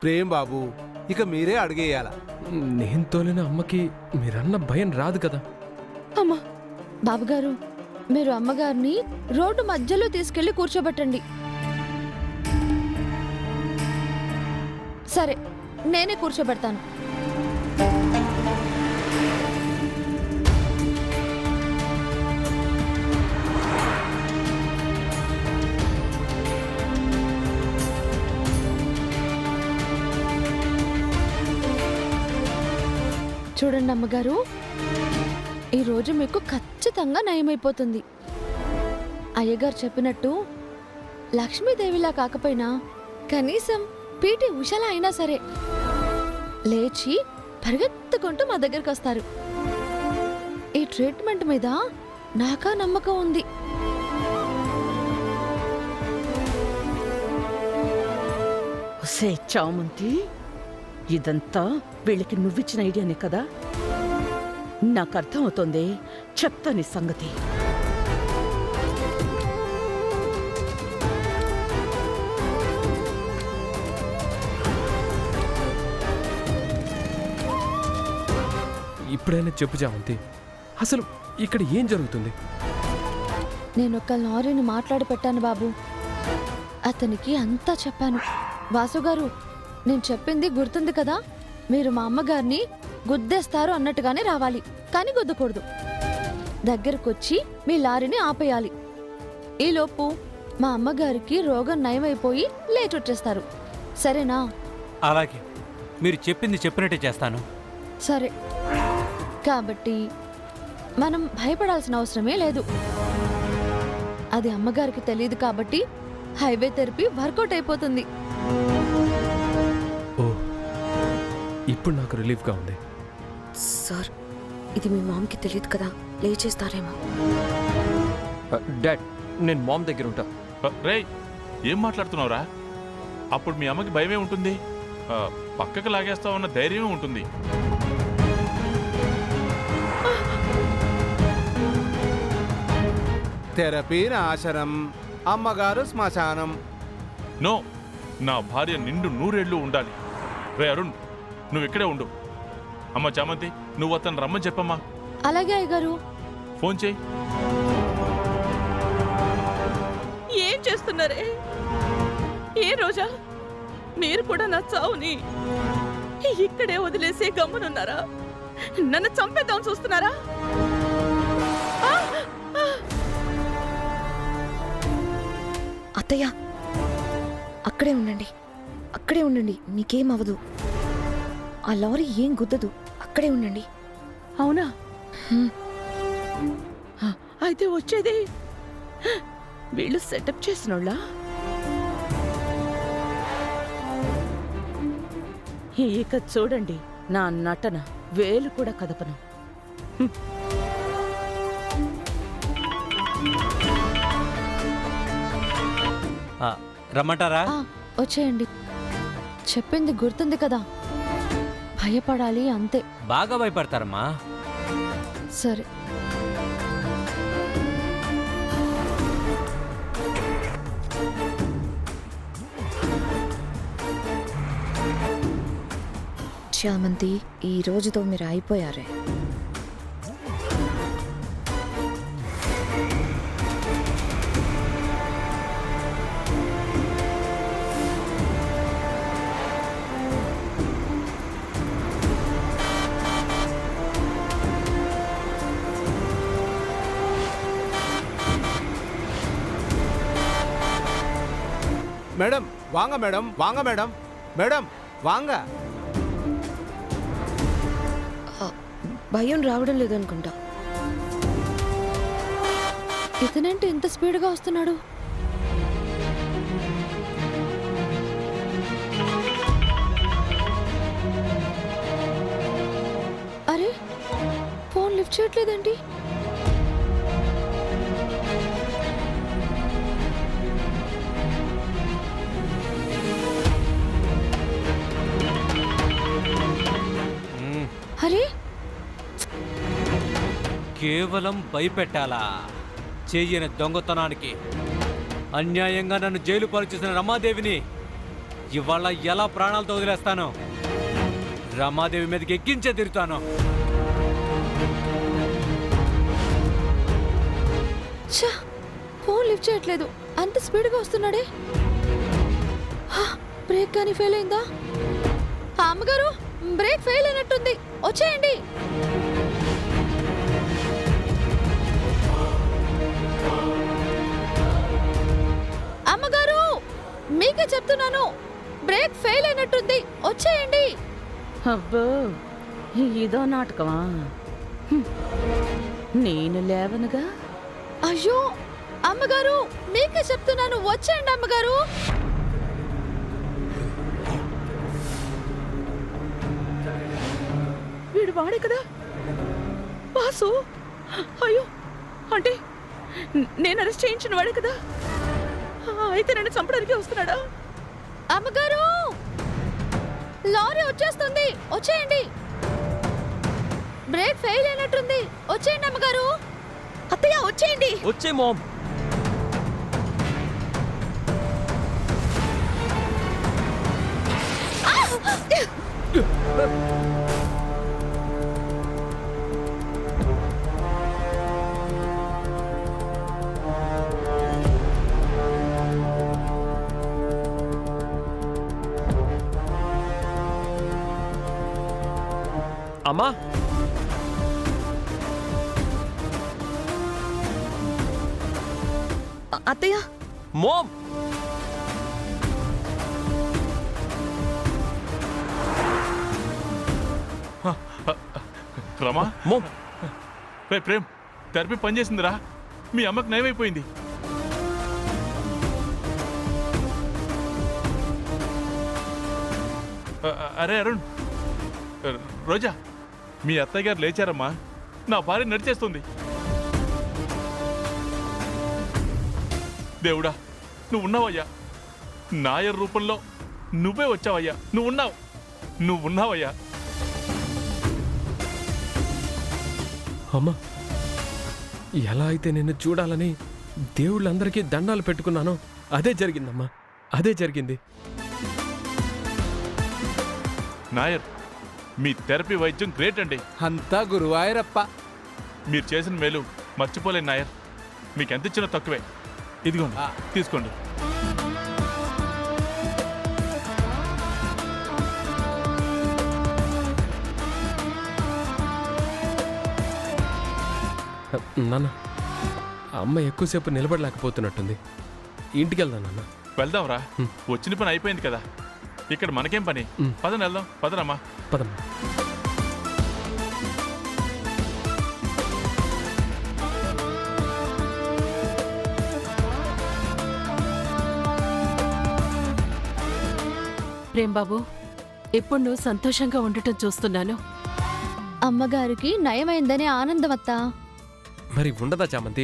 ప్రేమ్ బాబు, ఇక మీరే అడిగేయాల. నేను తోలిన అమ్మకి మీరన్న భయం రాదు కదా. అమ్మా బాబుగారు, మీరు అమ్మగారిని రోడ్డు మధ్యలో తీసుకెళ్లి కూర్చోబెట్టండి. సరే, నేనే కూర్చోబెడతాను. చూడండి అమ్మగారు, ఈరోజు మీకు ఖచ్చితంగా నయమైపోతుంది. అయ్యగారు చెప్పినట్టు లక్ష్మీదేవిలా కాకపోయినా కనీసం పీటీ ఉషలా అయినా సరే లేచి పరిగెత్తుకుంటూ మా దగ్గరికి వస్తారు. ఈ ట్రీట్మెంట్ మీద నాకా నమ్మకం ఉంది. ఒసే చామంతి, ఇదంతా వీళ్ళకి నువ్విచ్చిన ఐడియానే కదా? నాకు అర్థమవుతోంది, చెప్తా నీ సంగతి. ఇప్పుడైనా చెప్పు చామంతి, అసలు ఇక్కడ ఏం జరుగుతుంది? నేనొక్క లారీని మాట్లాడి పెట్టాను బాబు. అతనికి అంతా చెప్పాను. వాసుగారు, నేను చెప్పింది గుర్తుంది కదా? మీరు మా అమ్మగారిని గుద్దేస్తారు అన్నట్టుగానే రావాలి, కానీ గుద్దకూడదు. దగ్గరకొచ్చి మీ లారీని ఆపేయాలి. ఈలోపు మా అమ్మగారికి రోగం నయమైపోయి లేచొచ్చేస్తారు. సరేనా? అలాగే, మీరు చెప్పింది చెప్పినట్టే చేస్తాను. సరే, కాబట్టి మనం భయపడాల్సిన అవసరమే లేదు. అది అమ్మగారికి తెలియదు కాబట్టి హైవే థెరపీ వర్కౌట్ అయిపోతుంది. ఓ, ఇప్పుడు నాకు రిలీఫ్గా ఉంది. సార్, ఇది మీ మామ్కి తెలియదు కదా, లేచేస్తారేమో. డాడ్, నేను మామ్ దగ్గర ఉంటా. రేయ్, ఏం మాట్లాడుతున్నావురా? అప్పుడు మీ అమ్మకి భయమే ఉంటుంది, పక్కకు లాగేస్తావన్న ధైర్యమే ఉంటుంది. థెరపీ నాశనం, అమ్మగారు శ్మశానం. నో, నా భార్య నిండు 100 ఏళ్ళు ఉండాలి. రే అరుణ్, నువ్వు ఇక్కడే ఉండు. అమ్మ చామంతి, నువ్వు అతను రమ్మని చెప్పమ్మా. అలాగే అయ్యగారు. ఫోన్ చేయి. ఏం చేస్తున్నారే? ఏ రోజా మీరు కూడా నా చావుని ఇక్కడే వదిలేసి గమ్మునున్నారా? నన్ను చంపేద్దాం చూస్తున్నారా? అత్తయ్య, అక్కడే ఉండండి, అక్కడే ఉండండి, మీకేం అవ్వదు. ఆ లారీ ఏం గుద్దదు, అక్కడే ఉండండి. అవునా? అయితే వచ్చేది వీళ్ళు సెటప్ చేసినోళ్ళా? ఇక చూడండి నా నటన, వేలు కూడా కదపను. రమ్మంటారా? వచ్చేయండి. చెప్పింది గుర్తుంది కదా, భయపడాలి అంతే. బాగా భయపడతారమ్మా. సరే, చామంతి, ఈ రోజుతో మీరు అయిపోయారే. మేడం వాంగ, మేడం వాంగ, మేడం మేడం వాంగ. భయం రావడం లేదనుకుంటా. ఇతనేంటి ఇంత స్పీడ్గా వస్తున్నాడు? అరే, ఫోన్ లిఫ్ట్ చేయట్లేదేంటి? అరే, కేవలం భయపెట్టాలా? చెయ్యని దొంగతనానికి అన్యాయంగా నన్ను జైలు పాలు చేసిన రమాదేవిని ఇవాళ ఎలా ప్రాణాలతో వదిలేస్తాను, రమాదేవి మీదకి ఎక్కించే తిరుగుతాను. ఛా, ఫోన్ లిఫ్ట్ చేయట్లేదు. అంత స్పీడ్గా వస్తున్నాడే. హా, బ్రేక్ కానీ ఫెయిల్ అయిందా? అమ్మగారు, బ్రేక్ ఫెయిల్ అయినట్టుంది, వచ్చేయండి. అమ్మగారు, మీకే చెప్తున్నాను, బ్రేక్ ఫెయిల్ అయినట్టుంది, వచ్చేయండి. అబ్బో, ఇదో నాటకమా? హ్మ్. నేను లేవనుగా. అయ్యో అమ్మగారు, మీకే చెప్తున్నాను, వచ్చేయండి అమ్మగారు. వీడు వాడే కదా వాసు. అయ్యో, అంటే నేను అరెస్ట్ చేయించిన వాడే కదా. అయితే నన్ను చంపడానికి వస్తున్నాడా? అమ్మగారు, లారీ వచ్చేస్తుంది, వచ్చేయండి. బ్రేక్ ఫెయిల్ అయినట్టుంది, వచ్చేయండి అమ్మగారు. అత్తయ్య వచ్చేయండి. వచ్చే మామ్. అమ్మా, అత్తయ్య మామ్. రమా, మామ్, రే ప్రేమ్, థెరపీ పనిచేసిందిరా. మీ అమ్మకి నయమైపోయింది. అరే అరుణ్, రోజా, మీ అత్తయ్య గారు లేచారమ్మా. నా భార్య నడిచేస్తుంది. దేవుడా, నువ్వు ఉన్నావయ్యా. నాయర్ రూపంలో నువ్వే వచ్చావయ్యా. నువ్వు ఉన్నావయ్యా. అమ్మా, ఎలా అయితే నిన్ను చూడాలని దేవుళ్ళందరికీ దండాలు పెట్టుకున్నానో అదే జరిగిందమ్మా, అదే జరిగింది. నాయర్, మీ థెరపీ వైద్యం గ్రేట్ అండి. అంతా గురువాయూరప్ప. మీరు చేసిన మేలు మర్చిపోలేను నాయర్. మీకు ఎంత ఇచ్చినా తక్కువే. ఇదిగోండి, తీసుకోండి. నాన్న, అమ్మ ఎక్కువసేపు నిలబడలేకపోతున్నట్టుంది. ఇంటికి వెళ్దాం నాన్న. వెళ్దాంరా, వచ్చిన పని అయిపోయింది కదా. ఇక్కడ మనకేం పని? పదని వెళ్దాం. పదనమ్మా. పదమ్మా. ప్రేమ్బాబు, ఇప్పుడు నువ్వు సంతోషంగా ఉండటం చూస్తున్నాను. అమ్మగారికి నయమైందనే ఆనందమత్తా. మరి ఉండదా చామంతి?